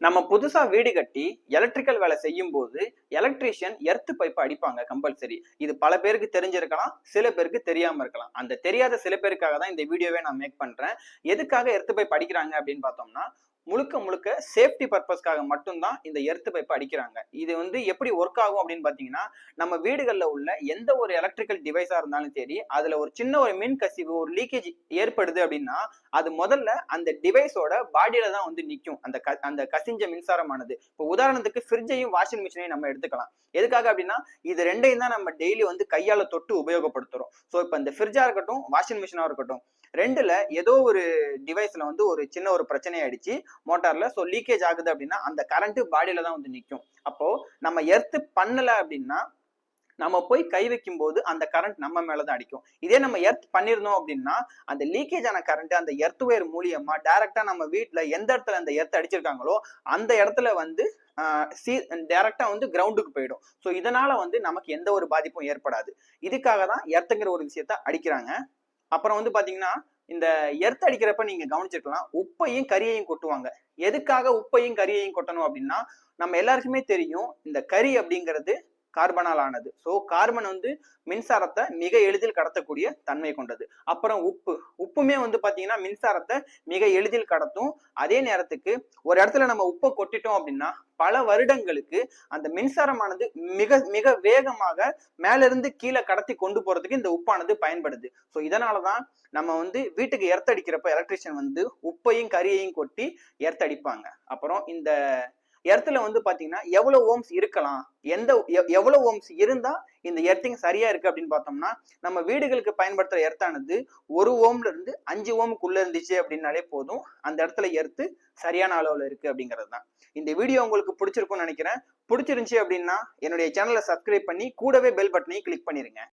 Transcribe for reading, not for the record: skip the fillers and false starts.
நம்ம புதுசா வீடு கட்டி எலக்ட்ரிக்கல் வேலை செய்யும் போது எலக்ட்ரீஷியன் எர்த் பைப் அடிப்பாங்க கம்பல்சரி. இது பல பேருக்கு தெரிஞ்சிருக்கலாம், சில பேருக்கு தெரியாம இருக்கலாம். அந்த தெரியாத சில பேருக்காக தான் இந்த வீடியோவே நான் மேக் பண்றேன். எதுக்காக எர்த் பைப் அடிக்கிறாங்க அப்படின்னு பார்த்தோம்னா, முழுக்க முழுக்க சேஃப்டி பர்பஸ்க்காக மட்டும்தான் இந்த எர்த் பைப் அடிக்கிறாங்க. இது எப்படி ஒர்க் ஆகும் அப்படின்னு பாத்தீங்கன்னா, நம்ம வீடுகள்ல உள்ள எந்த ஒரு எலக்ட்ரிக்கல் டிவைஸா இருந்தாலும் சரி, அதுல ஒரு சின்ன ஒரு மின் கசிவு, ஒரு லீக்கேஜ் ஏற்படுது அப்படின்னா, அது முதல்ல அந்த டிவைஸோட பாடியில தான் நிக்கும். அந்த கசிஞ்ச மின்சாரமானது. இப்போ உதாரணத்துக்கு ஃப்ரிட்ஜையும் வாஷிங் மிஷினையும் நம்ம எடுத்துக்கலாம். எதுக்காக அப்படின்னா, இது ரெண்டையும் தான் நம்ம டெய்லி கையால தொட்டு உபயோகப்படுத்துறோம். ஸோ இப்போ இந்த ஃப்ரிட்ஜா இருக்கட்டும், வாஷிங் மிஷினா இருக்கட்டும், ரெண்டுல ஏதோ ஒரு டிவைஸ்ல ஒரு சின்ன ஒரு பிரச்சனை ஆயிடுச்சு மோட்டார்ல. ஸோ லீக்கேஜ் ஆகுது அப்படின்னா அந்த கரண்ட் பாடியில தான் நிக்கும். அப்போ நம்ம எர்த் பண்ணல அப்படின்னா நம்ம போய் கை வைக்கும் போது அந்த கரண்ட் நம்ம மேலதான் அடிக்கும். இதே நம்ம எர்த் பண்ணிருந்தோம் அப்படின்னா அந்த லீக்கேஜ் ஆன கரண்ட் அந்த எர்த் ஒயர் மூலியமா டைரக்டா நம்ம வீட்டுல எந்த இடத்துல அந்த எர்த் அடிச்சிருக்காங்களோ அந்த இடத்துல டைரக்டா கிரவுண்டுக்கு போயிடும். ஸோ இதனால நமக்கு எந்த ஒரு பாதிப்பும் ஏற்படாது. இதுக்காக தான் எர்த்துங்கிற ஒரு விஷயத்த அடிக்கிறாங்க. அப்புறம் பாத்தீங்கன்னா, இந்த எர்த் அடிக்கிறப்ப நீங்க கவனிச்சிருக்கலாம், உப்பையும் கரியையும் கொட்டுவாங்க. எதுக்காக உப்பையும் கரியையும் கொட்டணும் அப்படின்னா, நம்ம எல்லாருக்குமே தெரியும் இந்த கரி அப்படிங்கிறது கார்பனால் ஆனது. ஸோ கார்பன் மின்சாரத்தை மிக எளிதில் கடத்தக்கூடிய தன்மை கொண்டது. அப்புறம் உப்புமே பாத்தீங்கன்னா மின்சாரத்தை மிக எளிதில் கடத்தும். அதே நேரத்துக்கு ஒரு இடத்துல நம்ம உப்பை கொட்டிட்டோம் அப்படின்னா பல வருடங்களுக்கு அந்த மின்சாரமானது மிக மிக வேகமாக மேல இருந்து கீழே கடத்தி கொண்டு போறதுக்கு இந்த உப்பானது பயன்படுது. ஸோ இதனாலதான் நம்ம வீட்டுக்கு எர்த் அடிக்கிறப்ப எலக்ட்ரிஷியன் உப்பையும் கரியையும் கொட்டி எர்த் அடிப்பாங்க. அப்புறம் இந்த எர்த்ல பாத்தீங்கன்னா எவ்வளவு ஓம்ஸ் இருக்கலாம், எவ்வளவு ஓம்ஸ் இருந்தா இந்த எர்த்திங் சரியா இருக்கு அப்படின்னு பார்த்தோம்னா, நம்ம வீடுகளுக்கு பயன்படுத்துற எர்த்தானது 1 ஓம்ல இருந்து 5 ஓமுக்குள்ள இருந்துச்சு அப்படின்னாலே போதும், அந்த இடத்துல எர்த்து சரியான அளவுல இருக்கு அப்படிங்கிறது தான். இந்த வீடியோ உங்களுக்கு பிடிச்சிருக்கும்னு நினைக்கிறேன். பிடிச்சிருந்துச்சு அப்படின்னா என்னுடைய சேனலை சப்ஸ்கிரைப் பண்ணி கூடவே பெல் பட்டனையும் கிளிக் பண்ணிருங்க.